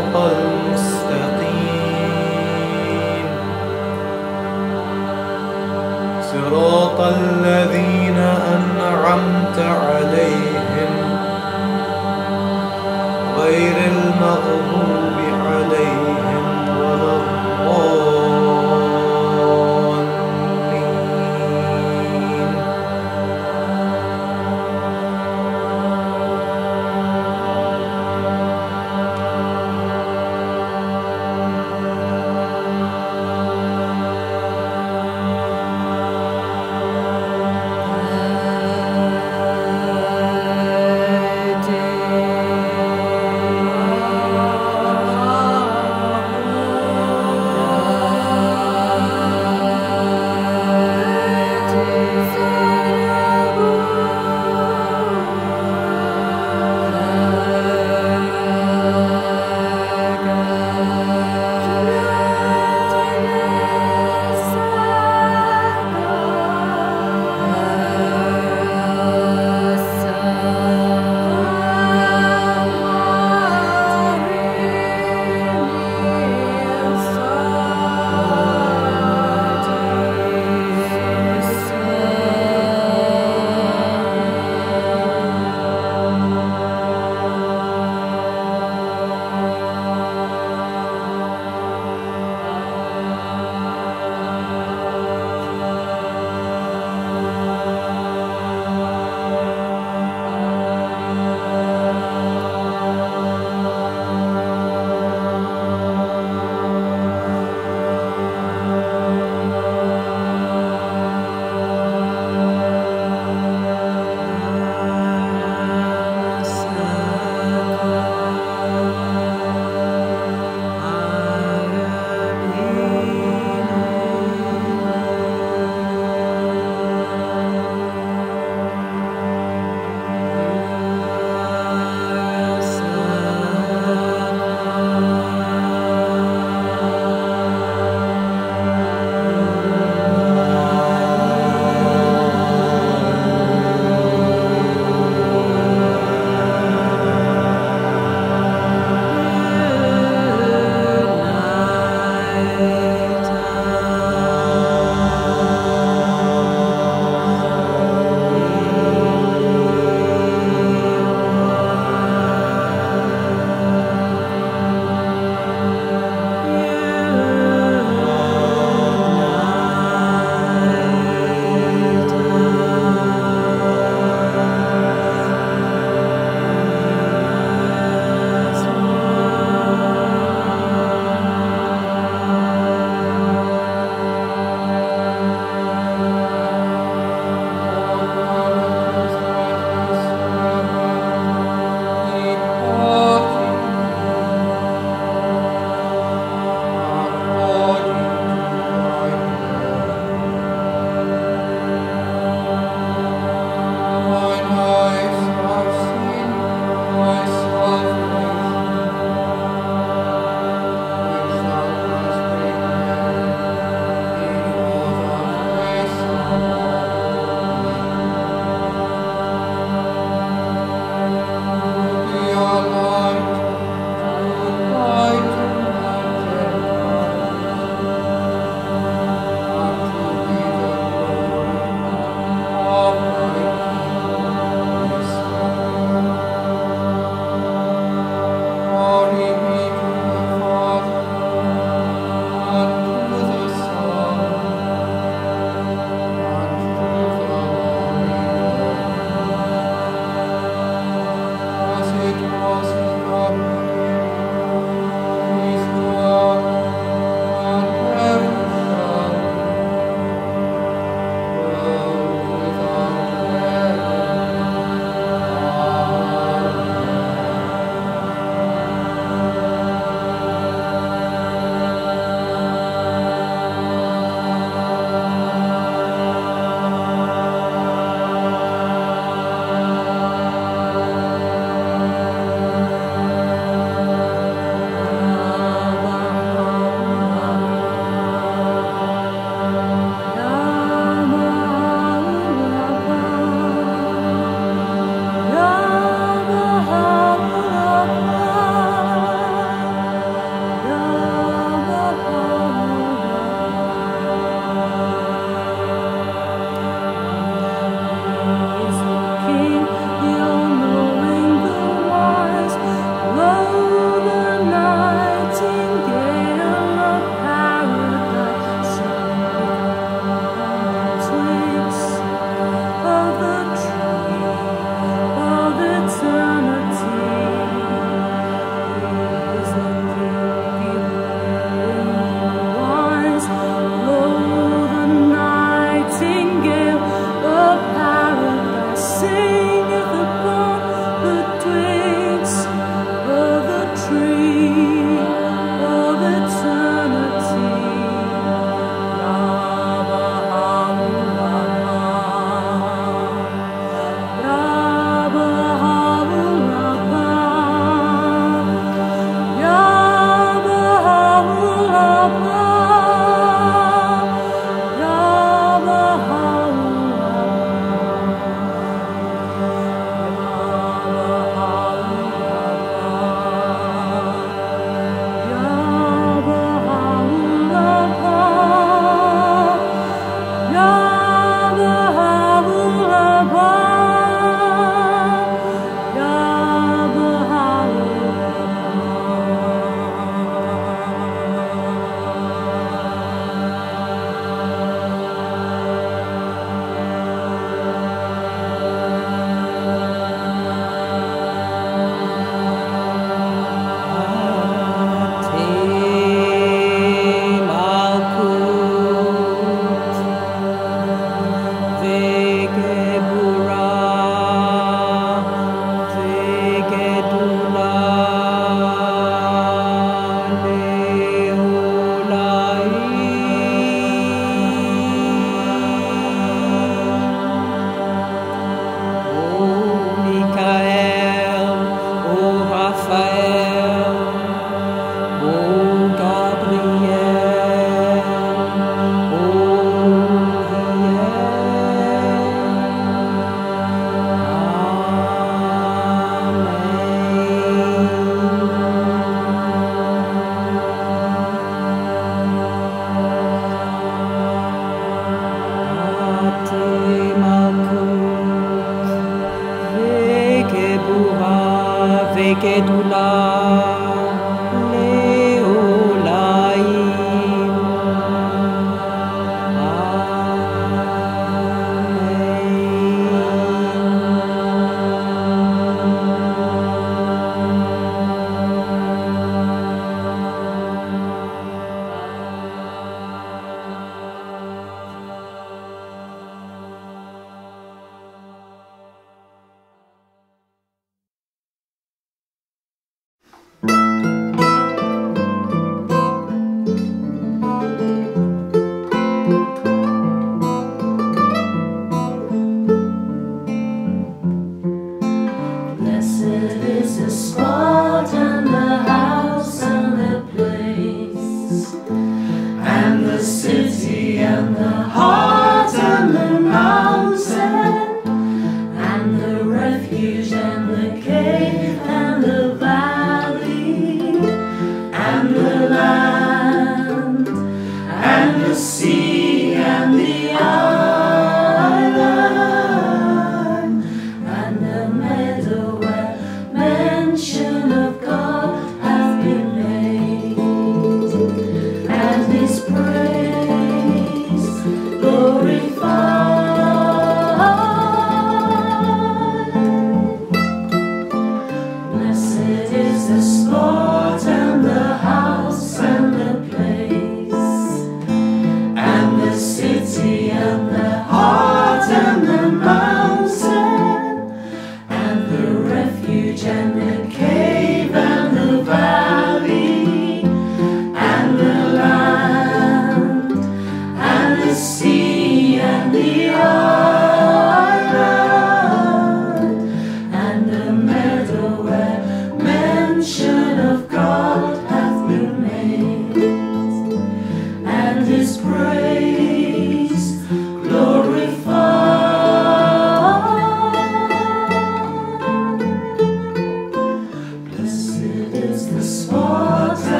الصراط المستقيم صراط الذين أنعمت عليهم غير المغضوب عليهم ولا الضالين.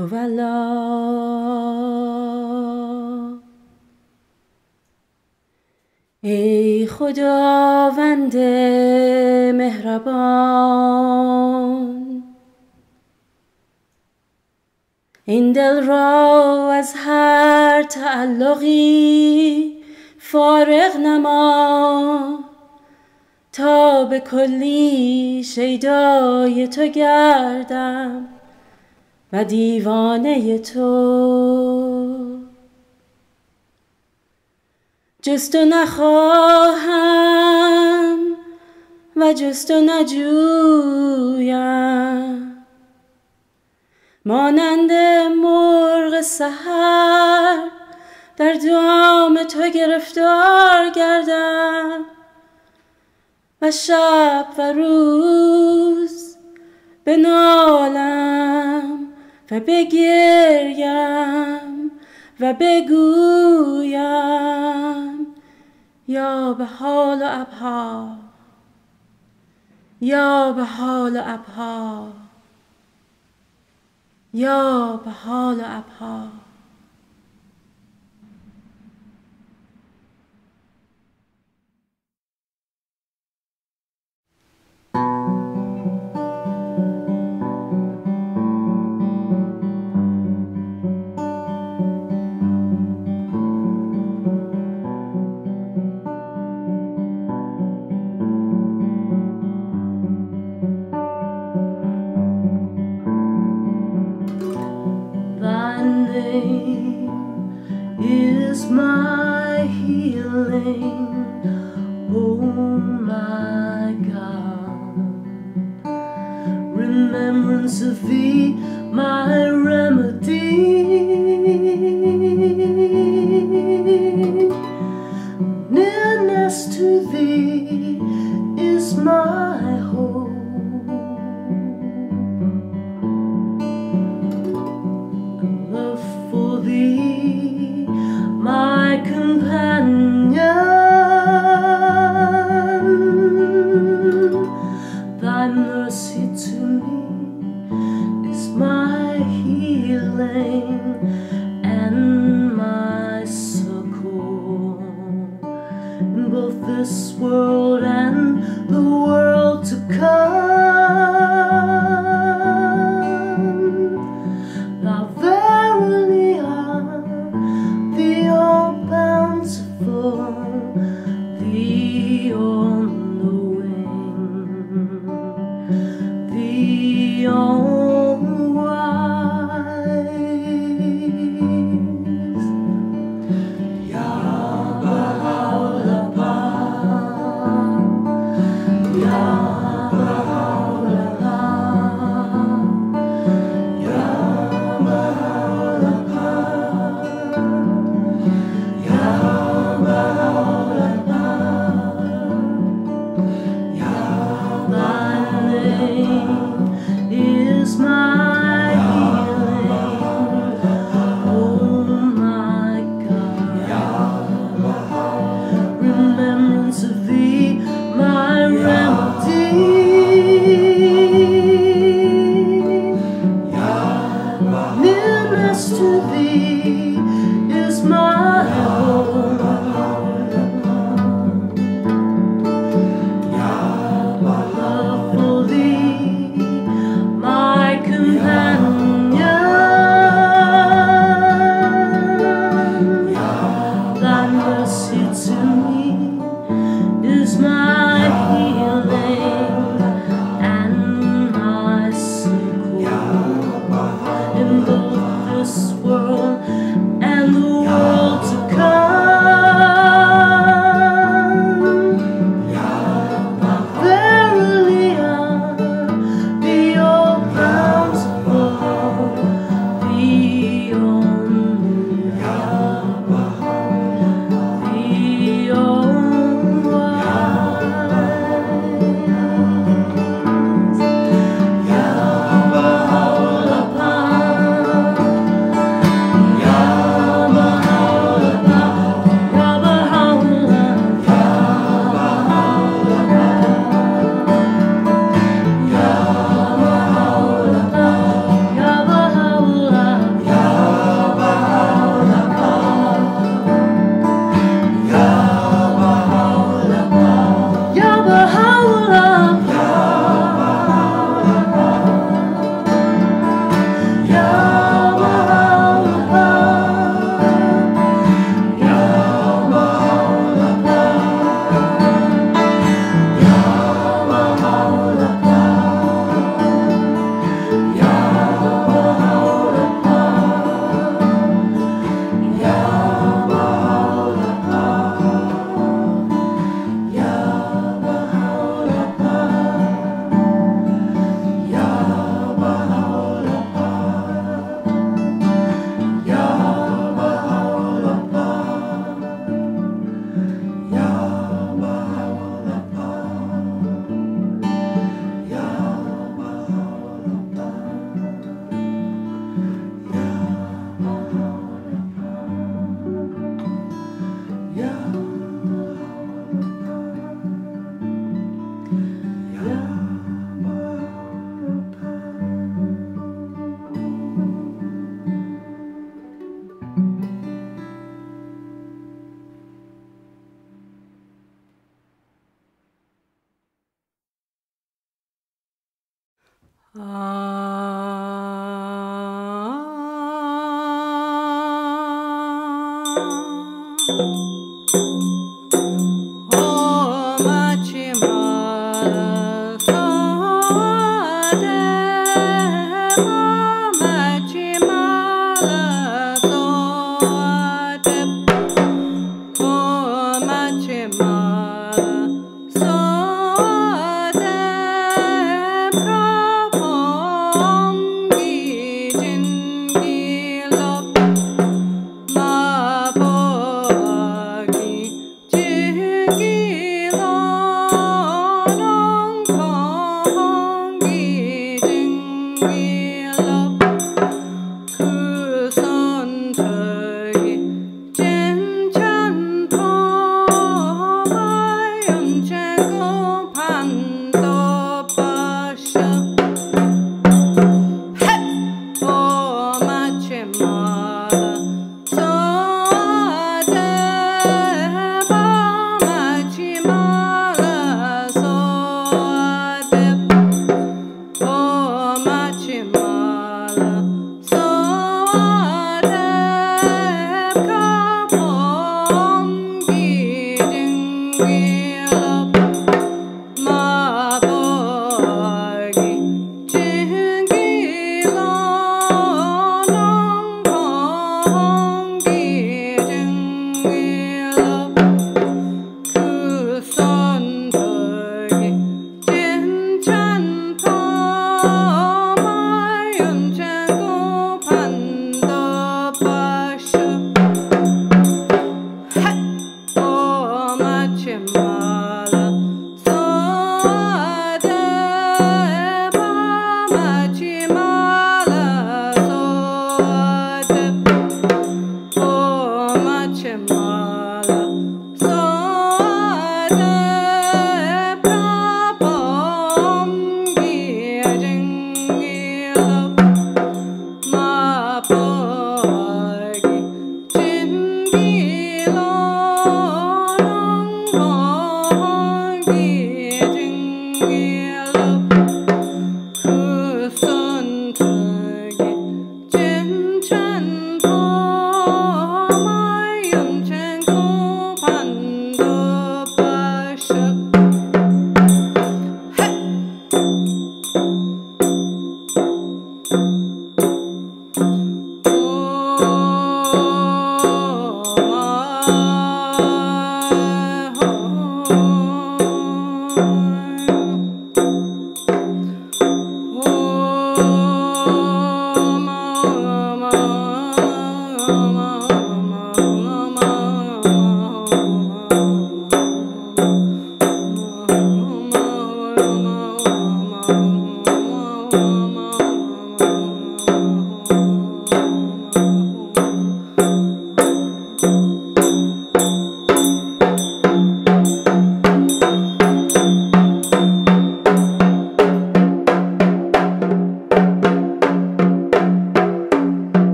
هوالله. ای خداوند مهربان، این دل را از هر تعلقی فارغ نما، تا به کلی شیدای تو گردم و دیوانه تو. جز تو نخواهم و جز تو نجویم، مانند مرغ سحر در دام تو گرفتار گردم و شب و روز بنالم و بگریم و بگویم یا به حال و ابها، یا به حال و ابها، یا به حال و ابها. Is my healing, oh my God. Remembrance of thee, my remedy. Nearness to thee is my hope. Love for thee, my companion, thy mercy to me is my healing and my succor in both this world and the world to come. Thou verily art the all-bountiful, the all-knowing, the all-wise. Ya Baha'u'llah, Ya Baha'u'llah, Ya is my healing, oh my God. Remembrance of thee, my remedy. Nearness to thee is my hope.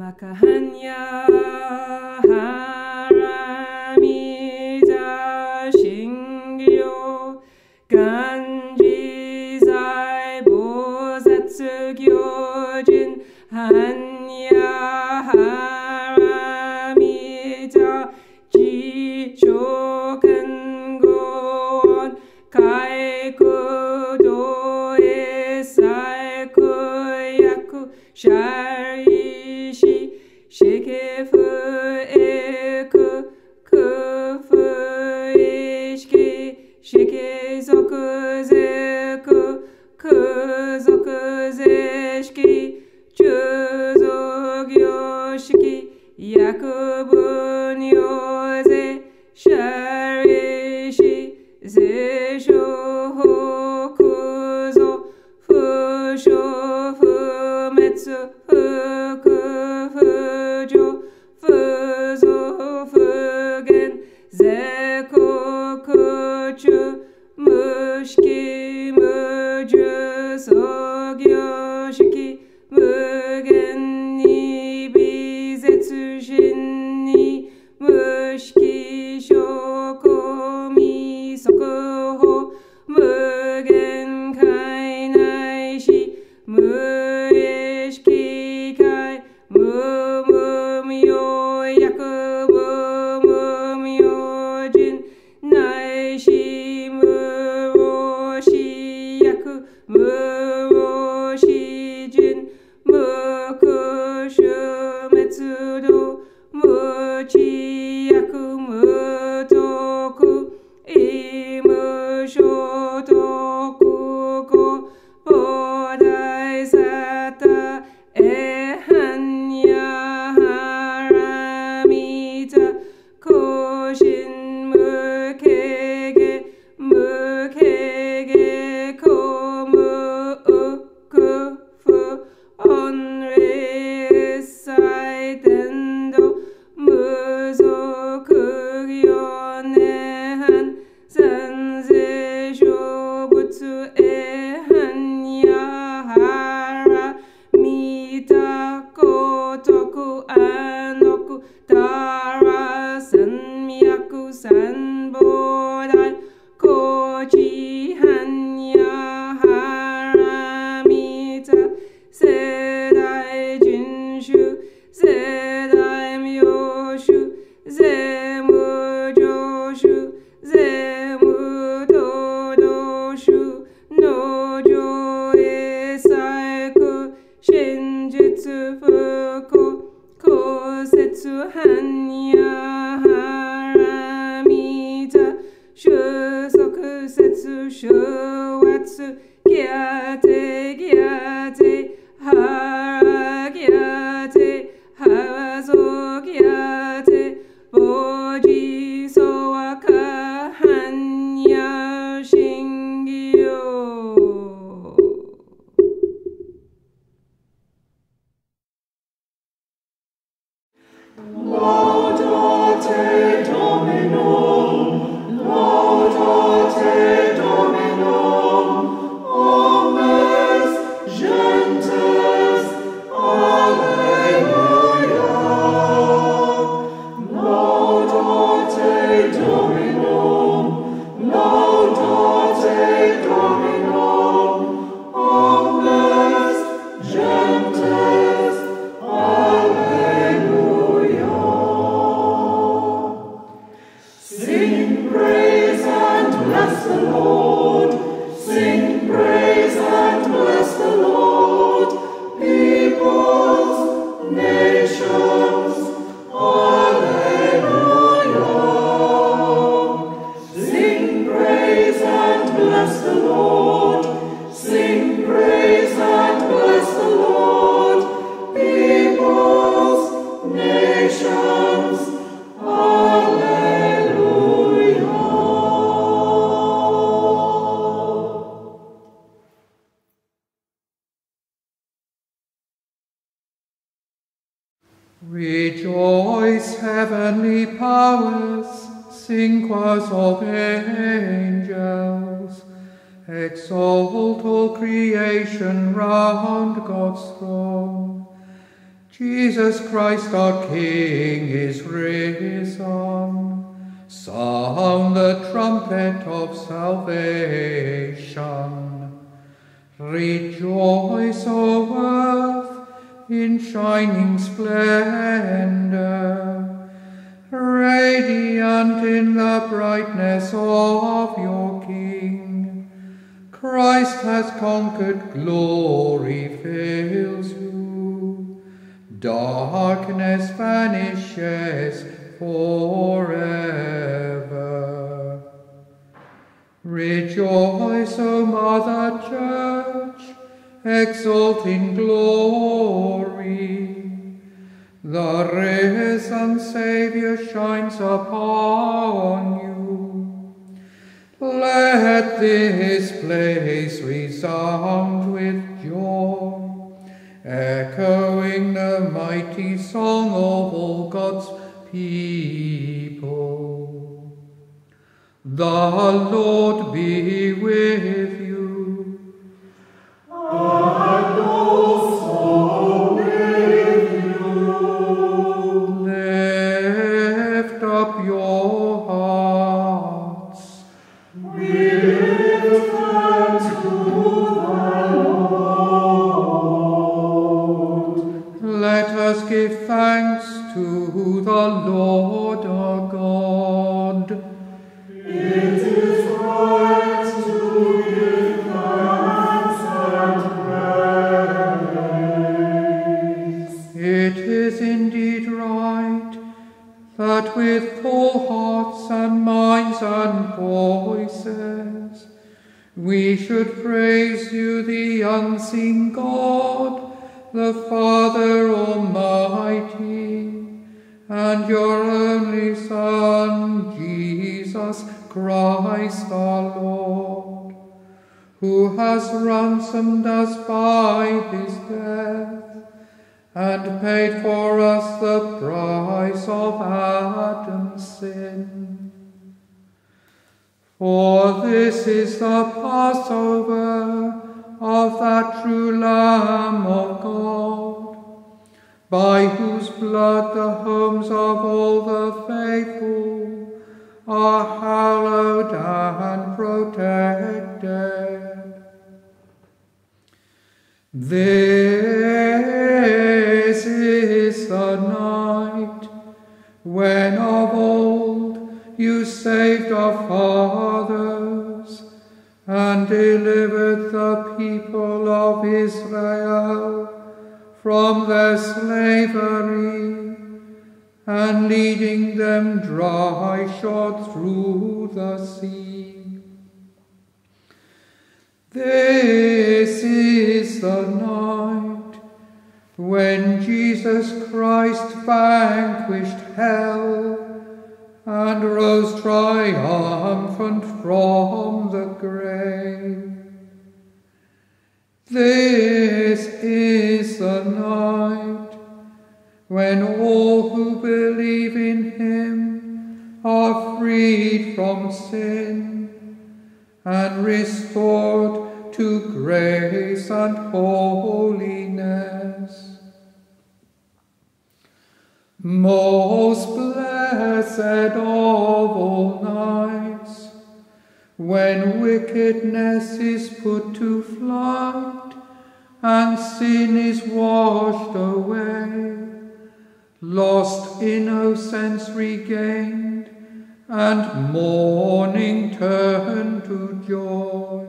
Makahanya Haramita Shingyo Ganji Zai Bosatsu Gyojin Hanya Haramita Ji Shokan Gon Kaiku Doe Saiku Yaku Shari Shikefu eku kufu ishiki shikezoku zeku kuzoku zeshiki chuzogyo shiki yakubu nyoze sharishi zesho hokuzo fusho fumetsu fuku fujo fuzo fugen zeko kuchu mushiki muju sogyo shiki mugen ni bizetsu shin ni mushiki shoko misoku ho mugen kainai shi muishiki kai mumyo yaku mumyo jin nai shi muroshi yaku muroshi jin mukushu metsudo muchi yaku mutoku imushotoku ko bodai sata ehanya haramita koshin mukege komu ukufu onre sai tendo muzo kugyonehan sanze shobutsu ehanya haramita kotoku anoku tara sanmyaku sanbodai kochi hanya haramita sedai jinshu sedai myoshu zemujoshu zemudodoshu nojo esaiku shinjutsu fuko kosetsu hanya haramita shusoku setsu shuwatsu gyate gyate hara gyate hazo gyate boji sowaka hanya shingyo. Laudate Dominum, laudate Dominum, omnes gentes, alleluia. Laudate Dominum, laudate Dominum, omnes gentes, alleluia. Sing praise and bless the Lord. Sing praise and bless the Lord. Peoples, nations, alleluia. Sing praise and bless the Lord. Sing praise and bless the Lord. Peoples, nations, Rejoice, heavenly powers, sing choirs of angels, exalt all creation round God's throne. Jesus Christ our King is risen. Sound the trumpet of salvation. Rejoice, O earth, in shining splendor, radiant in the brightness of your King. Christ has conquered, glory fills you. Darkness vanishes forever. Rejoice, O Mother Church, exult in glory. The risen Saviour shines upon you. Let this place resound with joy, echoing the mighty song of all God's people. The Lord be with you. And also with you. Lift up your hearts. We lift them to the Lord. Let us give thanks to the Lord our God. It is right to give thanks and praise. It is indeed right that with full hearts and minds and voices we should praise you, the unseen God, the Father Almighty, and your only Son, Jesus Christ our Lord, who has ransomed us by his death and paid for us the price of Adam's sin. For this is the Passover of that true Lamb of God, by whose blood the homes of all the faithful are hallowed and protected. This is the night when of old you saved our fathers and delivered the people of Israel from their slavery, and leading them dry-shod through the sea. This is the night when Jesus Christ vanquished hell and rose triumphant from the grave. This is the night when all who believe in him are freed from sin and restored to grace and holiness. Most blessed of all nights, when wickedness is put to flight and sin is washed away, lost innocence regained, and mourning turned to joy.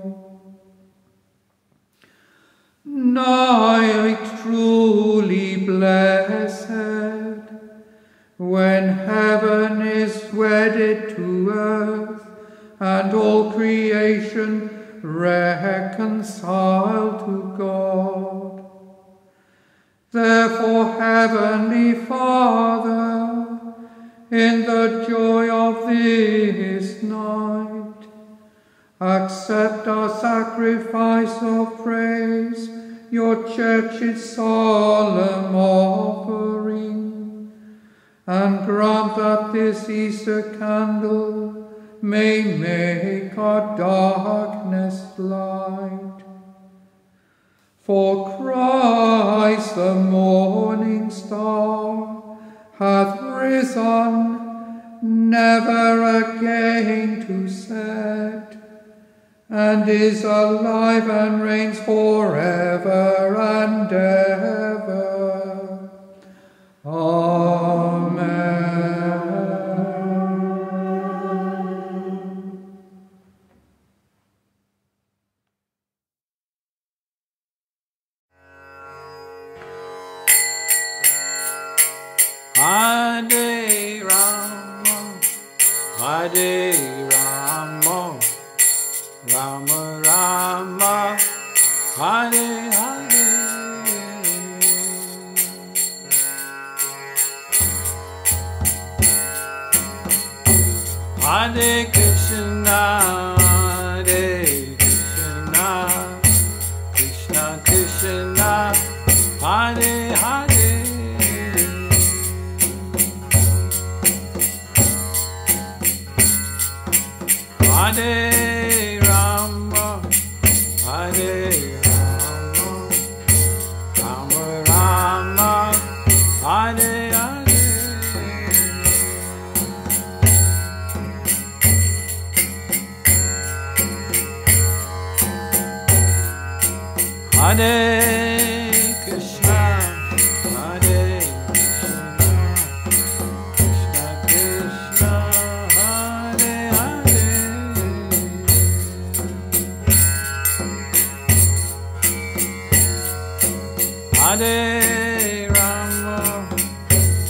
Night truly blessed, when heaven is wedded to earth, and all creation reconciled to God. Therefore, Heavenly Father, in the joy of this night, accept our sacrifice of praise, your church's solemn offering, and grant that this Easter candle may make our darkness light. For Christ sunrise the morning star hath risen, never again to set, and is alive and reigns forever and ever. Amen. Hare Rama, Hare Rama, Rama Rama, Hare Hare. Hare Krishna, Hare Krishna, Krishna Krishna, Hare Hare. Hare Rama, Hare Rama, Rama Rama, Hare Hare. Hare Krishna, Hare Krishna, Krishna Krishna, Hare Hare. Hare Rama,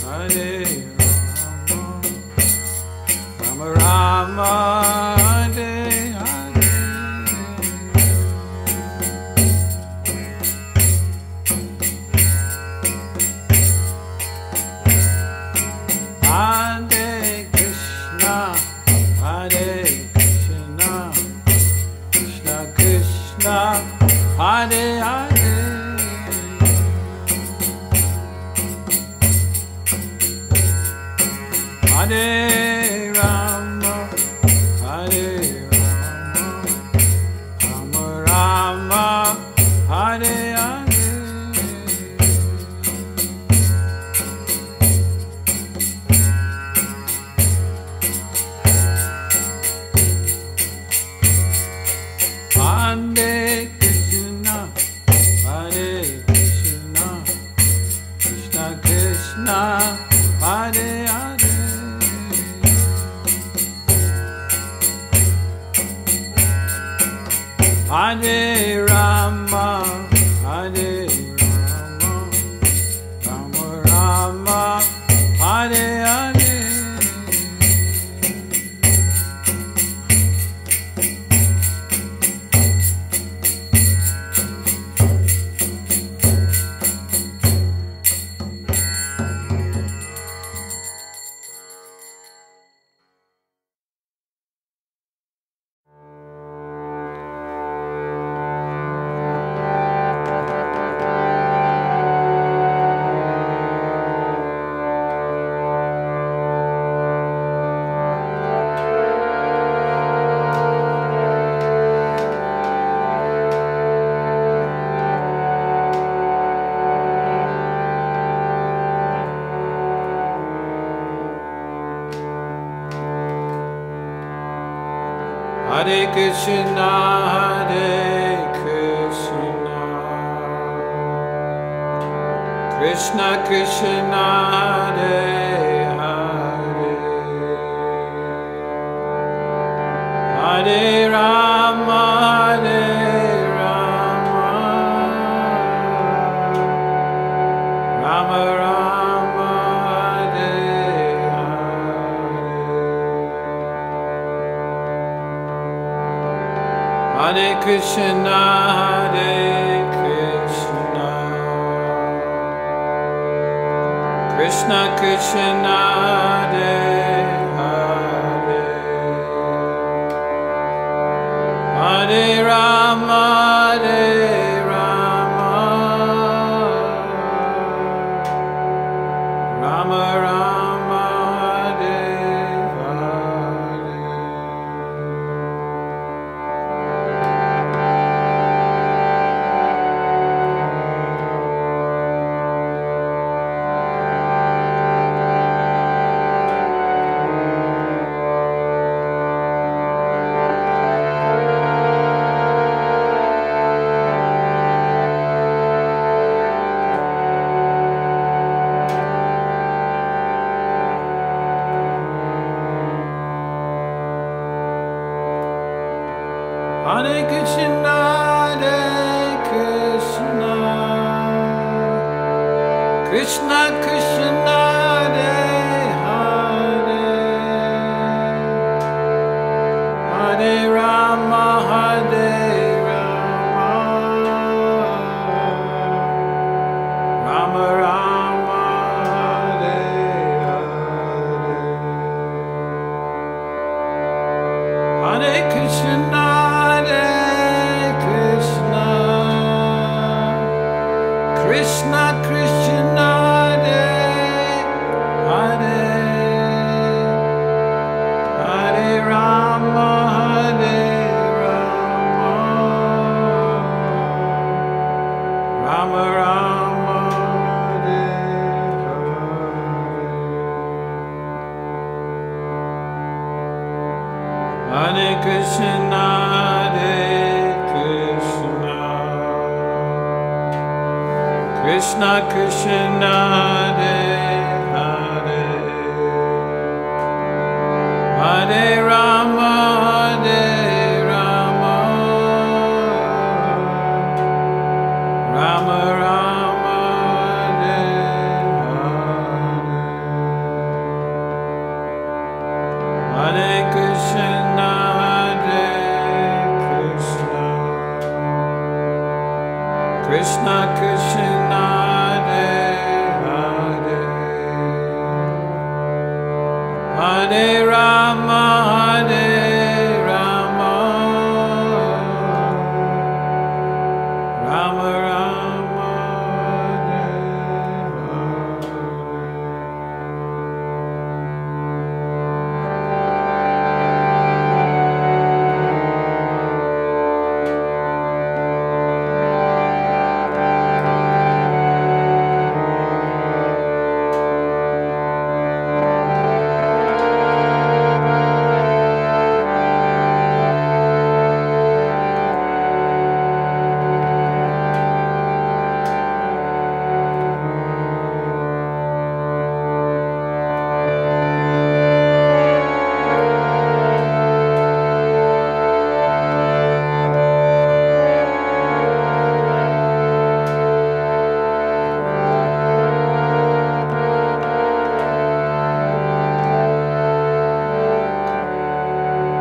Hare Rama, Rama Rama, Hare Hare. Hare Krishna, Hare Krishna, Krishna Krishna, Hare Hare. Hare Rama, Hare Rama, Rama Rama, Hare Hare. Hare Krishna, Hare Krishna, Krishna Krishna, Hare Hare. Hare Rama, Hare Rama, Rama Rama, Hare Hare. Hare Krishna, Hare Krishna, Krishna Krishna, Hare Hare, Hare Rama, Hare Rama, Rama Rama, Hare Hare. Hare Krishna, Hare Krishna, Krishna Krishna, Hare Hare, Hare Rama, Hare Rama, Rama Rama, Hare Hare. Krishna Krishna Hare Hare, Hare Rama Hare Rama, Rama Rama Hare Hare, Hare Krishna Hare Krishna, Krishna Krishna Hare Hare, Hare Rama Hare Rama, Rama Rama Hare Hare, Hare Krishna Hare Krishna, Krishna Krishna Hare Hare, Hare Rama Hare Rama, Rama Rama Hare Hare, Hare Krishna Hare Krishna, Krishna Krishna Hare Hare, Hare Rama Hare Rama, Rama Rama Hare Krishna Hare Krishna,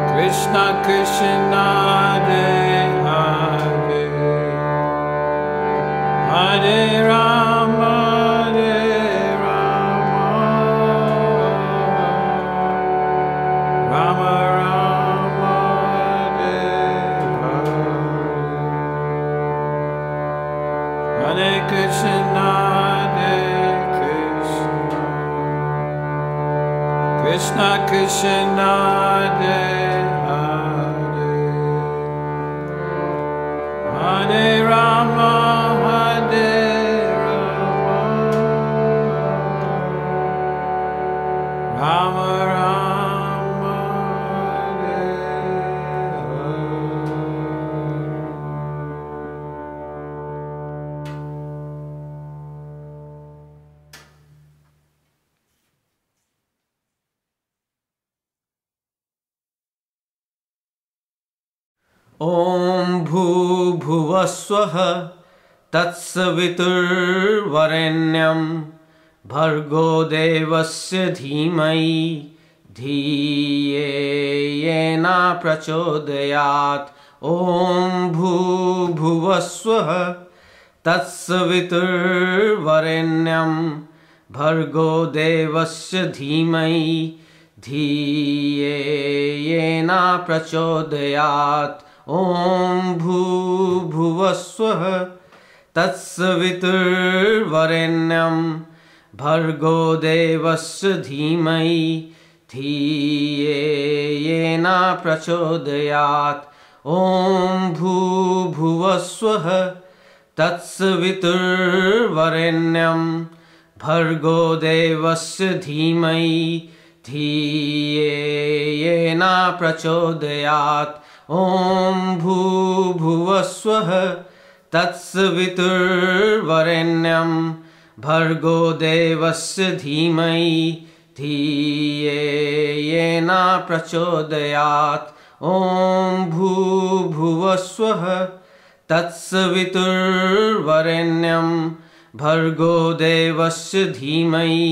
Krishna Krishna Hare Hare, Hare Rama Hare Rama, Rama Rama Hare Hare, Hare Krishna Krishna Krishna Hare Hare, Hare Rama Hare Rama, Rama Rama Hare Om Bhuvaswah Tatsavituर्varenyam Bhargo Devasya Dhimai Dhiyena Prachodayat. Om Bhuvaswah Tatsavituर्varenyam Bhargo Devasya Dhimai Dhiyena Prachodayat. Om Bhuvaswah Tatsavituर्varenyam Bhargo Devasya Dhimai Dhiyena Prachodayat. Om Bhuvaswah Tatsavituर्varenyam Bhargo Devasya Dhimai Dhiyena Prachodayat. Om Bhuvaswah Tatsavituर्varenyam भर्गो देवस्य धीमहि धियेन प्रचोदयात् ॐ भूर्भुवस्वः तत्सवितुर्वरेण्यं भर्गो देवस्य धीमहि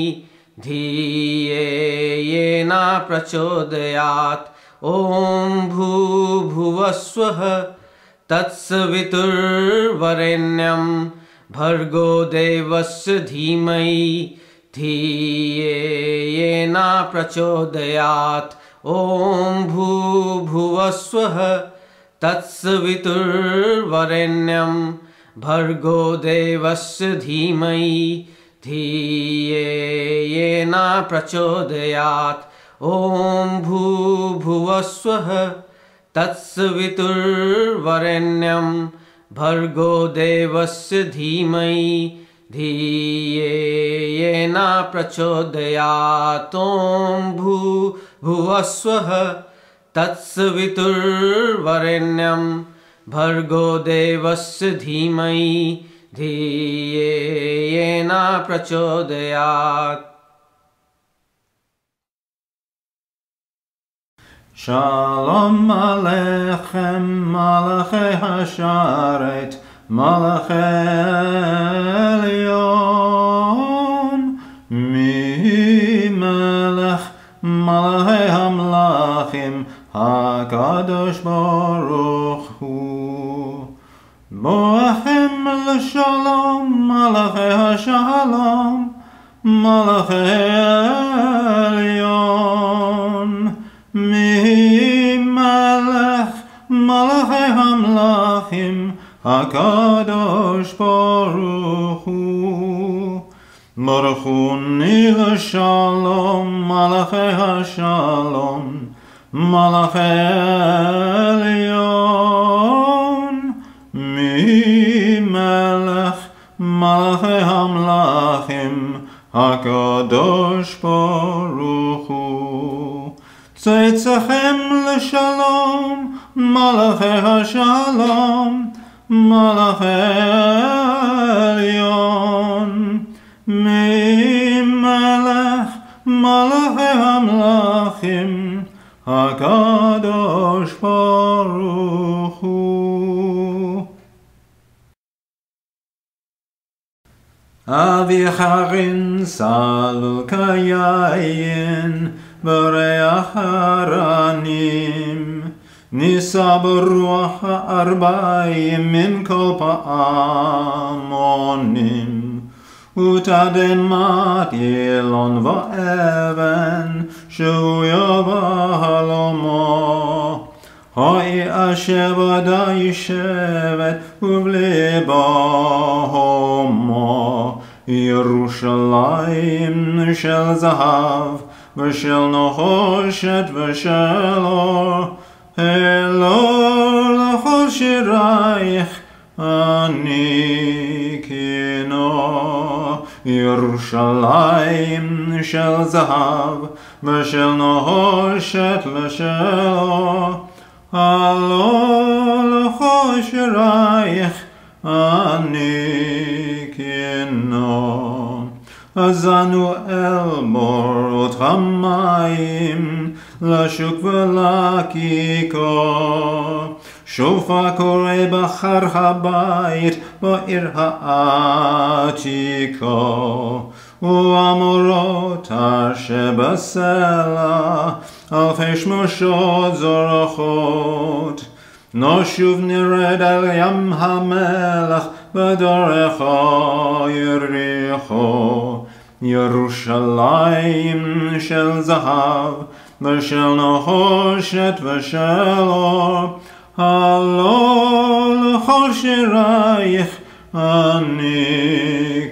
धियेन प्रचोदयात् ॐ भूर्भुवस्वः तत्सवितुर्वरेण्यं भर्गो देवस्य धीमहि धियेन प्रचोदयात् ॐ भूर्भुवस्वः तत्सवितुर्वरेण्यं भर्गो देवस्य धीमहि धियेन प्रचोदयात् ॐ भूर्भुवस्वः तत्सवितुर्वरेण्यं भर्गो देवस्य धीमहि धियेन प्रचोदयात् ॐ भूर्भुवस्वः तत्सवितुर्वरेण्यं भर्गो देवस्य धीमहि धियेन प्रचोदयात् Shalom Aleichem, Malachei Hasharet, Malachei Elyon, Mi Melech, Malachei Hamlachim, HaKadosh Baruch Hu. Boachem l'shalom, Malachei Hashalom, Malachei Elyon, Mi Melech Malachei Hamlachim HaKadosh Baruch Hu. Baruch Hu l'shalom Malachei Hashalom Malachei Elyon Mi Melech Malachei Hamlachim HaKadosh Baruch Hu. Tzeitzechem l'shalom, Malachei Hashalom, Malachei Elyon, Mi Melech, Malachei Hamlachim, HaKadosh Baruch Hu. Avicharin salul kayayin, בריח הרנים, נישא ברוח 40 מן כל פעמונים, ותדהמת ילון ואבן, שבויה בחלומו. היא אשר בדה ישבת, ובליבה הומו. ירושלים של זהב, ושל נחושת ושל אור, אלור לכל שירייך אני כינור. ירושלים של זהב ושל נחושת ושל אור, אלור לכל שירייך אני כינור. אזנו אל בורות המים, לשוק ולכיכר, שופר קורא בחר הבית, בעיר העתיקה. והמורות אשר בסלע, אלפי שמשות זורחות. נשוב נרד אל ים המלח, בדרך יריחו. ירושלים של זהב, ושל נחושת ושל אור, הלא לכל שירייך אני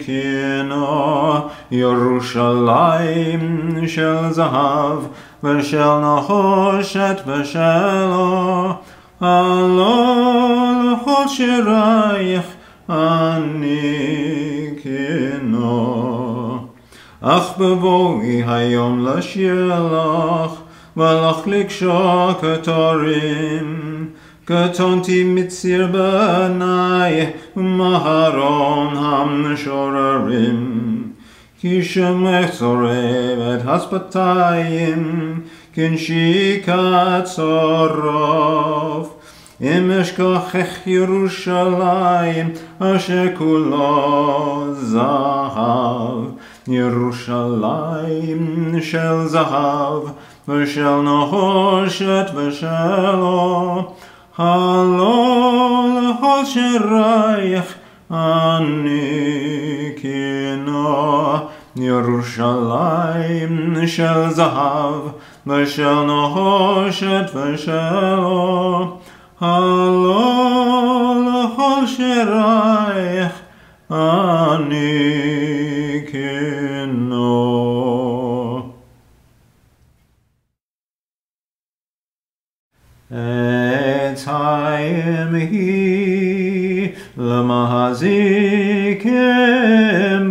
כינור. ירושלים של זהב, ושל נחושת ושל אור, הלא לכל שירייך אני כינור. אך בבואי היום לשיר לך, ולך לקשור כתרים, קטונתי מציר בניי, ומהרון המשוררים. כי שמך צורב את השפתיים, כנשיקת שרוף. אם אשכחך ירושלים, אשר כולו זהב. ירושלים של זהב, ושל נחושת ושלו. הלא לכל שירייך אני כינו. ירושלים של זהב, ושל נחושת ושלו. הלא לכל שירייך אני כינו. עצים היא למחזיקים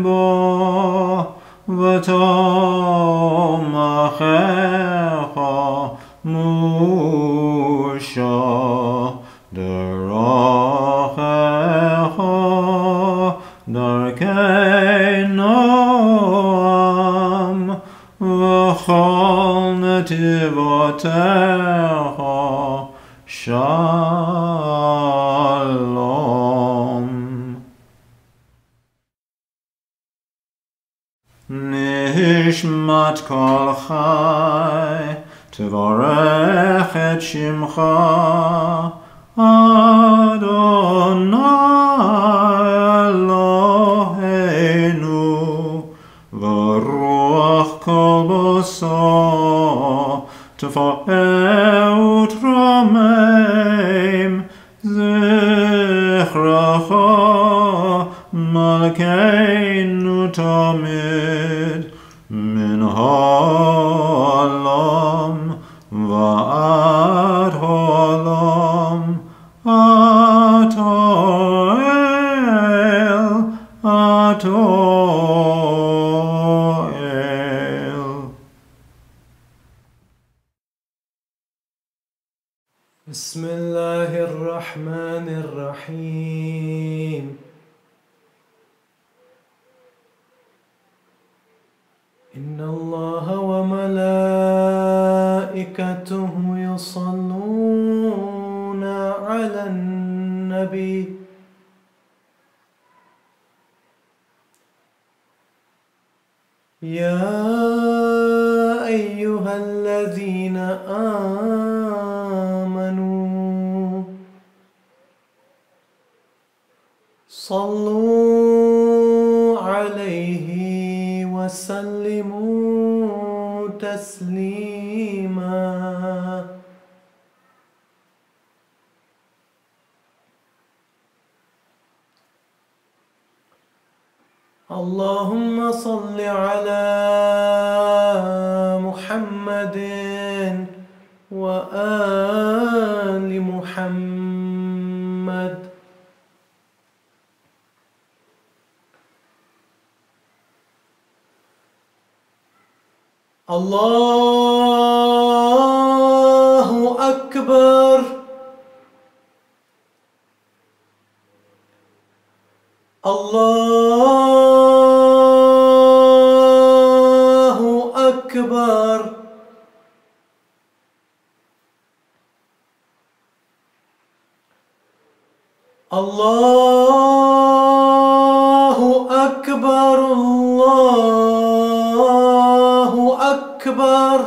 בו, ותומכך מושו. דרכך דרכי נועם, וכל נתיבותיך שלום. נשמת כל חי תברך את שמך, אדוני אלוהינו, ורוח כל בשר תפאר ותרומם. זכרך מלכנו תמיד, מן העולם ועד העולם. אתה אל. بسم الله الرحمن الرحيم. إن الله وملائكته يصلون على النبي. يا أيها الذين آمنوا صلوا عليه وسلموا تسليما. اللهم صل على محمد وآل محمد. الله أكبر. الله أكبر. الله أكبر. الله أكبر.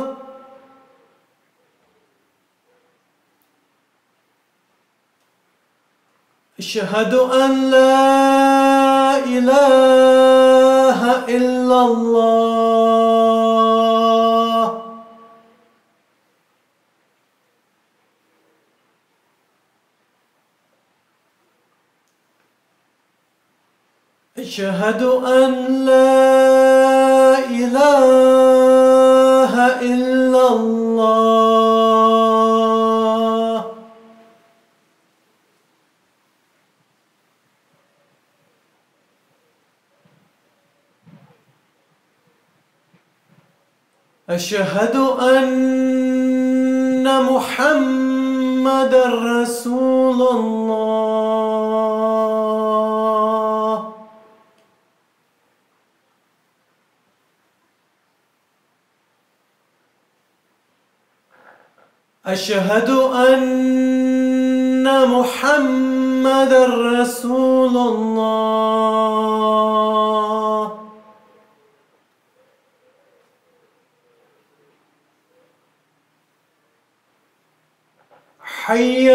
أشهد أن لا إله إلا الله. أشهد أن لا إله إلا الله. أشهد أن محمدا محمد رسول الله أشهد أن محمد رسول الله حي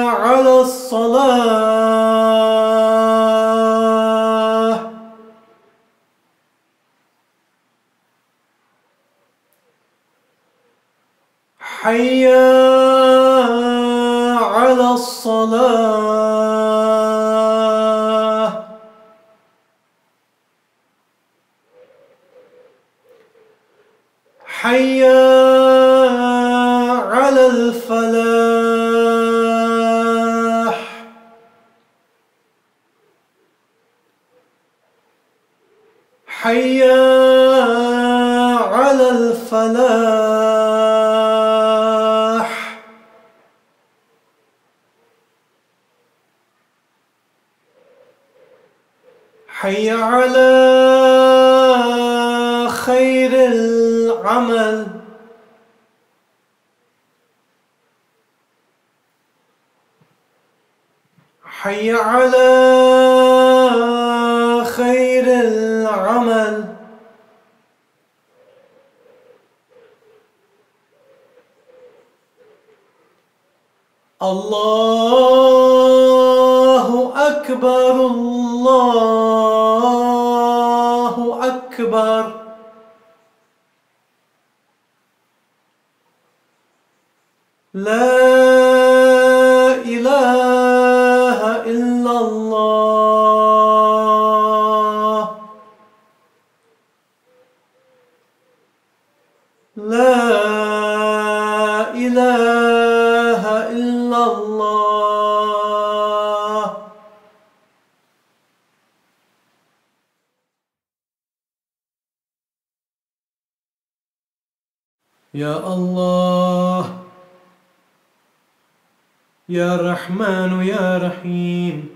على الصلاة حي على الصلاة حي على الفلاح حي على الفلاح حي على خير العمل حي على خير العمل الله أكبر الله أكبر لا إله إلا الله لا إله إلا الله يا الله يا رحمن يا رحيم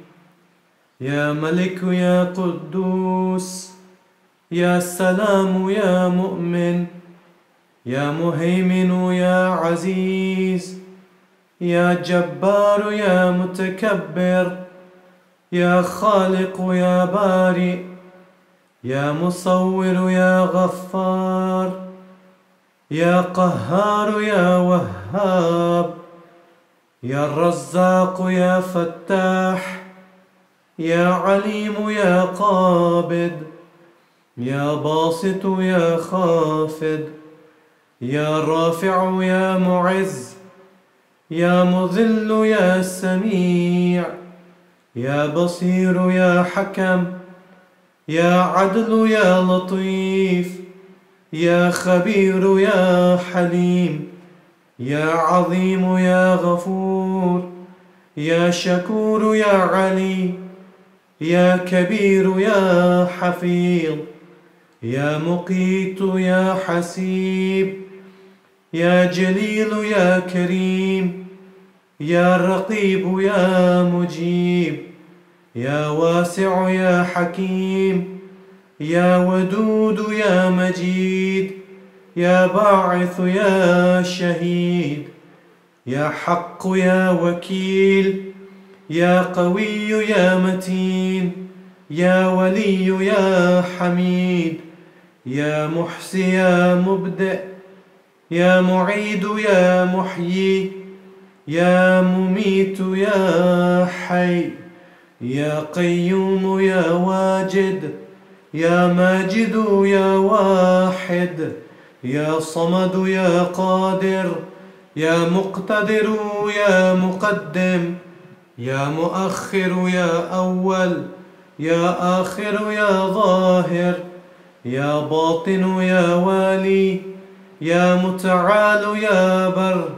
يا ملك يا قدوس يا سلام يا مؤمن يا مهيمن يا عزيز يا جبار يا متكبر يا خالق يا بارئ يا مصور يا غفار يا قهار يا وهاب يا الرزاق يا فتاح يا عليم يا قابض يا باسط يا خافض يا رافع يا معز يا مذل يا سميع يا بصير يا حكم يا عدل يا لطيف يا خبير يا حليم يا عظيم يا غفور يا شكور يا علي يا كبير يا حفيظ يا مقيت يا حسيب يا جليل يا كريم يا رقيب يا مجيب يا واسع يا حكيم يا ودود يا مجيد يا باعث يا شهيد يا حق يا وكيل يا قوي يا متين يا ولي يا حميد يا محصي يا مبدئ يا معيد يا محيي يا مميت يا حي يا قيوم يا واجد يا ماجد يا واحد يا صمد يا قادر يا مقتدر يا مقدم يا مؤخر يا أول يا آخر يا ظاهر يا باطن يا والي يا متعال يا بر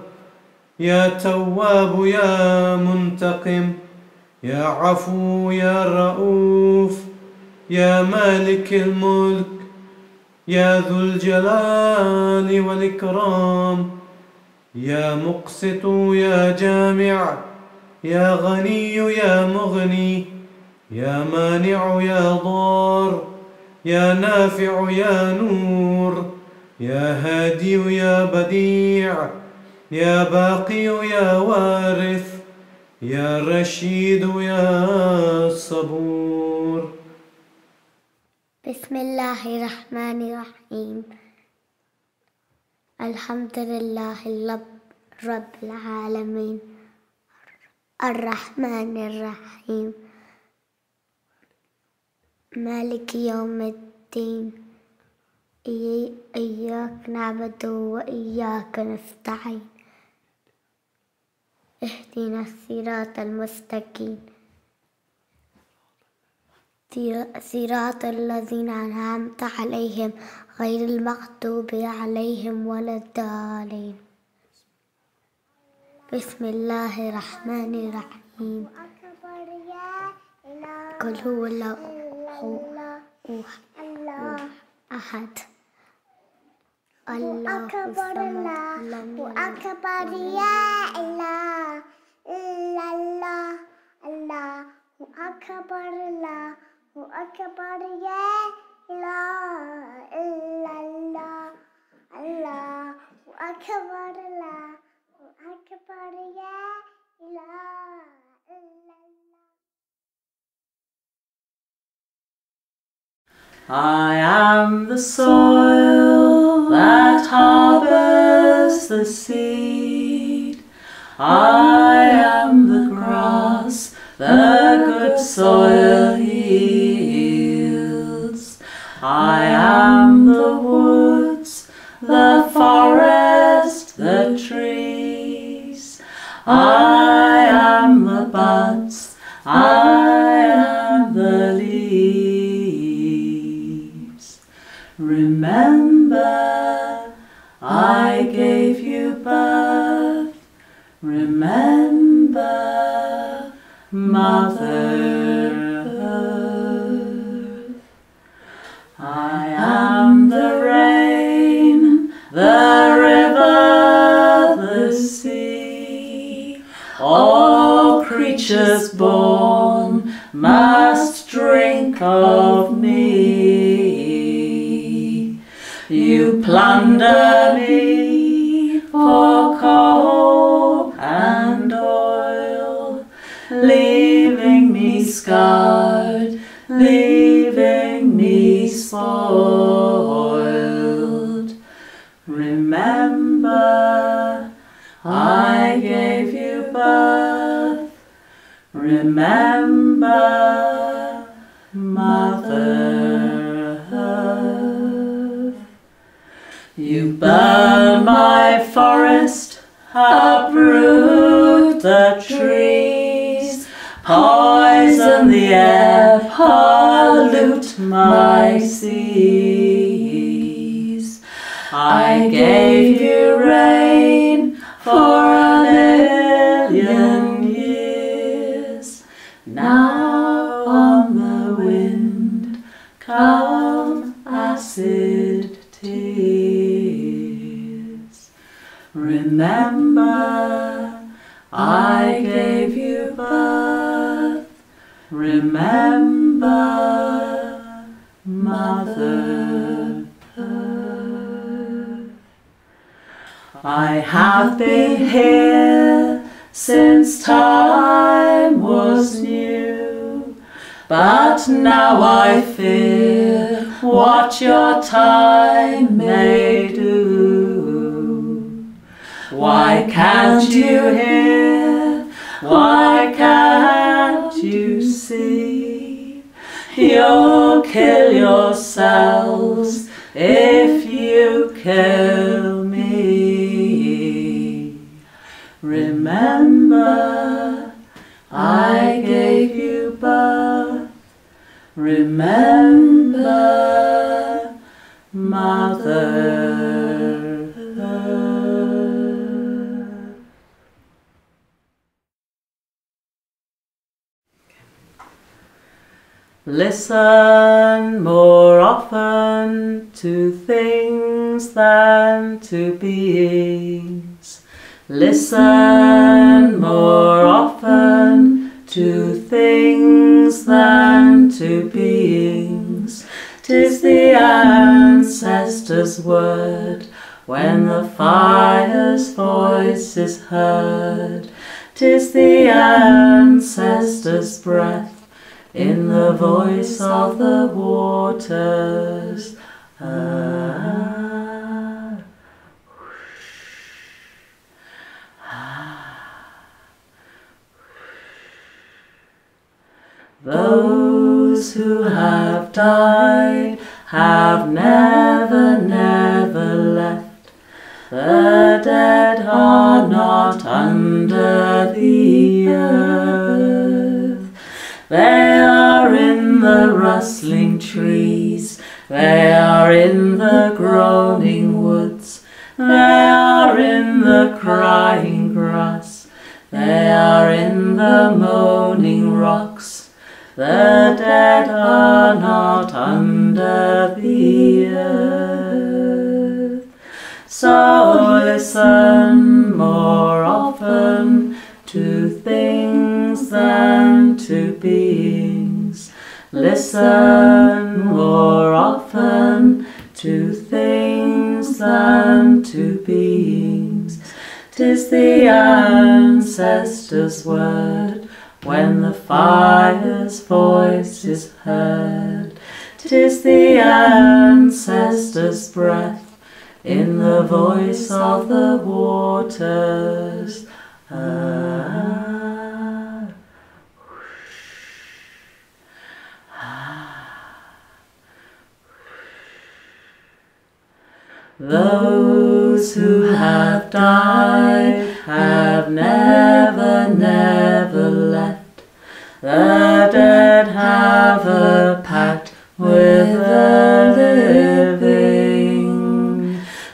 يا تواب يا منتقم يا عفو يا رؤوف يا مالك الملك، يا ذو الجلال والإكرام، يا مقسط يا جامع، يا غني يا مغني، يا مانع يا ضار، يا نافع يا نور، يا هادي يا بديع، يا باقي يا وارث، يا رشيد يا صبور. بسم الله الرحمن الرحيم. الحمد لله رب العالمين، الرحمن الرحيم، مالك يوم الدين، إياك نعبد وإياك نستعين، اهدنا الصراط المستقيم، صراط الذين أنعمت عليهم غير المغضوب عليهم ولا الضالين. بسم الله الرحمن الرحيم. قل هو الله أحد الله الصمد لم أكبر يا إله إلا الله، الله أكبر، الله أكبر يا إله إلا الله، الله أكبر، الله أكبر يا إله إلا الله. I am the soil that harbors the seed. I am the grass the good soil yields. I am the woods, the forest, the trees. I am the buds, I am the leaves. Remember, I gave you birth. Remember, Mother Earth. I am the rain, the river, the sea. All creatures born must drink of me. You plunder me for coal and oil, leaving me scarred, leaving me spoiled. Remember, I gave you birth. Remember, Mother Earth. You burn my forest, uproot the trees, poison the air, pollute my seas. I gave you rain for 1,000,000 years. Now on the wind come acid tears. Remember, I gave you birth. Remember, Mother Earth. I have been here since time was new, but now I fear what your time may do. Why can't you hear? Why can't you see? You'll kill yourselves if you kill me. Remember, I gave you birth. Remember, Mother Earth. Listen more often to things than to beings. Listen more often to things than to beings. 'Tis the ancestors' word when the fire's voice is heard. 'Tis the ancestors' breath in the voice of the waters. Those who have died have never, never left. The dead are not under the earth. They are in the rustling trees. They are in the groaning woods. They are in the crying grass. They are in the moaning rocks. The dead are not under the earth. So listen more often to things than to beings. Listen more often to things than to beings. 'Tis the ancestors' word when the fire's voice is heard. 'Tis the ancestors' breath in the voice of the waters. Those who have died have never, never left. The dead have a pact with the living.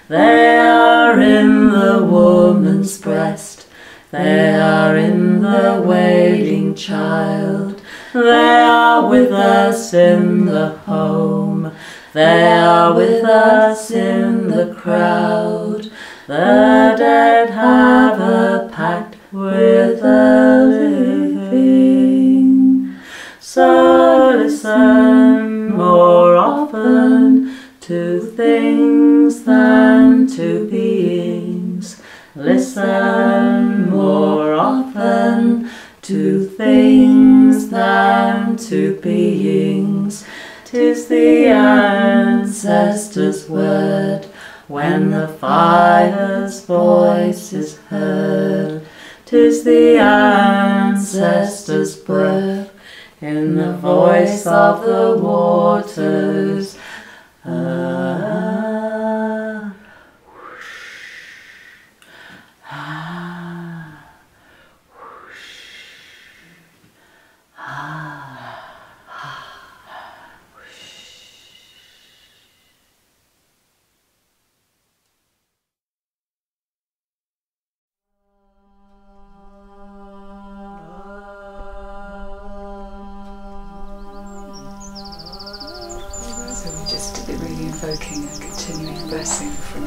They are in the woman's breast. They are in the wailing child. They are with us in the home. They are with us in the crowd. The dead have a pact with the living. So listen more often to things than to beings. Listen more often to things than to beings. 'Tis the ancestors' word when the fire's voice is heard. 'Tis the ancestors' breath in the voice of the waters. Invoking a continuing blessing from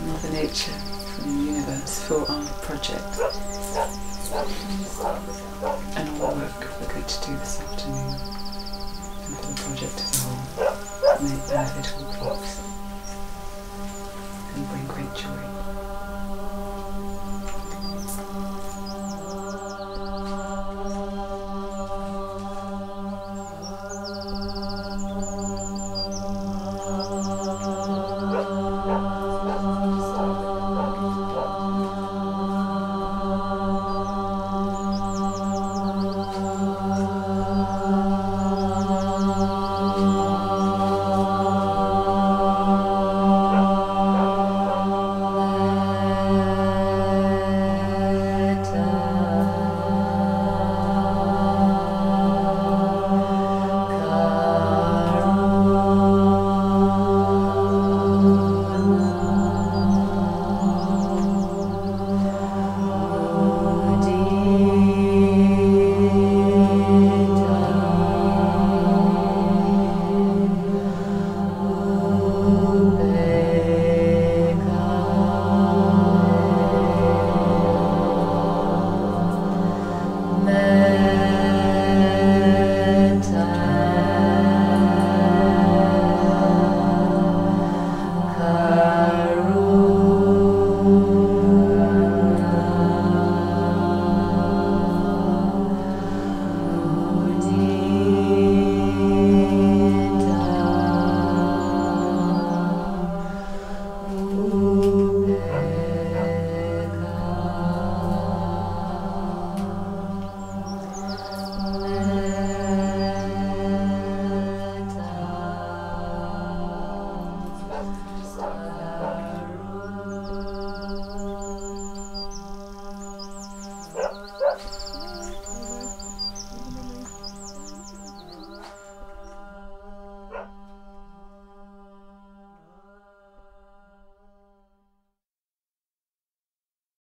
Mother Nature, from the universe, for our project and all the work we're going to do this afternoon, and for the project as a whole. May it benefit all crops and bring great joy.